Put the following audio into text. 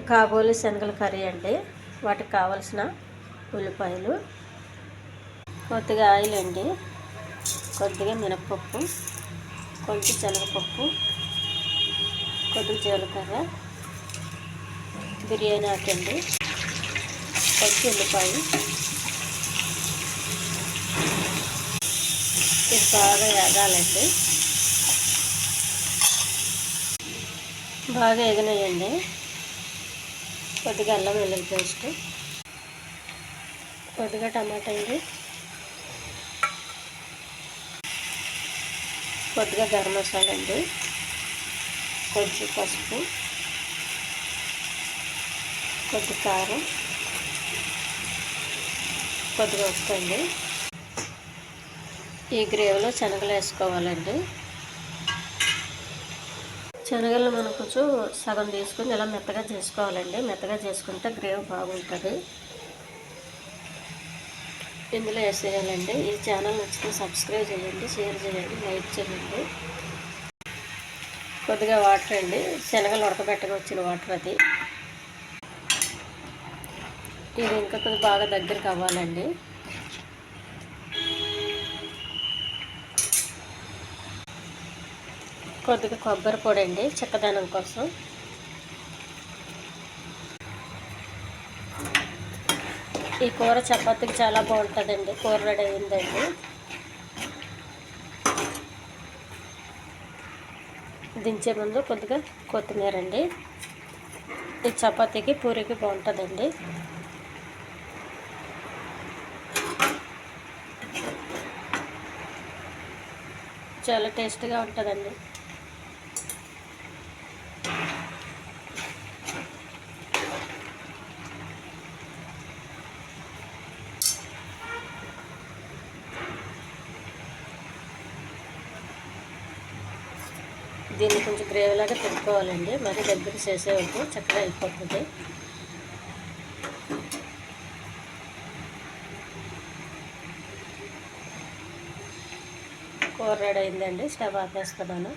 కాబోలి శనగల curry అండి. వాటికి కావలసిన ఉల్లిపాయలు, కొద్దిగా ఆయిల్ అండి, కొద్దిగా మినపప్పు, కొంచెం శనగపప్పు, కొద్దిగా జీలకర్ర, బిర్యానీ ఆకు అండి, కొంచెం ఉల్లిపాయ. ఇది బాగా ఎగాలండి. బాగా ఎగినాయండి. కొద్దిగా అల్లం వెల్లుల్లి పేస్ట్, కొద్దిగా టమాటా అండి, కొద్దిగా గరం మసాలా అండి, కొంచెం పసుపు, కొద్ది కారం, కొద్దిగా ఉప్పు అండి. ఈ గ్రేవీలో శనగలు వేసుకోవాలండి. శనగలు మనం కొంచెం సగం తీసుకుని ఇలా మెత్తగా చేసుకోవాలండి. మెత్తగా చేసుకుంటే గ్రేవీ బాగుంటుంది. ఇందులో వేసేయాలండి. ఈ ఛానల్ నచ్చితే సబ్స్క్రైబ్ చేయండి, షేర్ చేయండి, లైక్ చేయండి. కొద్దిగా వాటర్ అండి, శనగలు ఉడకబెట్టగా వచ్చిన వాటర్ అది. ఇది ఇంకా కొద్దిగా బాగా దగ్గరికి అవ్వాలండి. కొద్దిగా కొబ్బరి పొడి అండి, చిక్కదనం కోసం. ఈ కూర చపాతీకి చాలా బాగుంటుందండి. కూర రెడీ అయిందండి. దించే ముందు కొద్దిగా కొత్తిమీర అండి. ఈ చపాతీకి పూరికి బాగుంటుందండి. చాలా టేస్ట్గా ఉంటుందండి. దీన్ని కొంచెం గ్రేవీలాగా పెట్టుకోవాలండి. మరి దగ్గరికి చేసేవద్దు, చక్కగా అయిపోతుంది. కూర రెడీ అయిందండి. స్టవ్ ఆపేస్తున్నాను.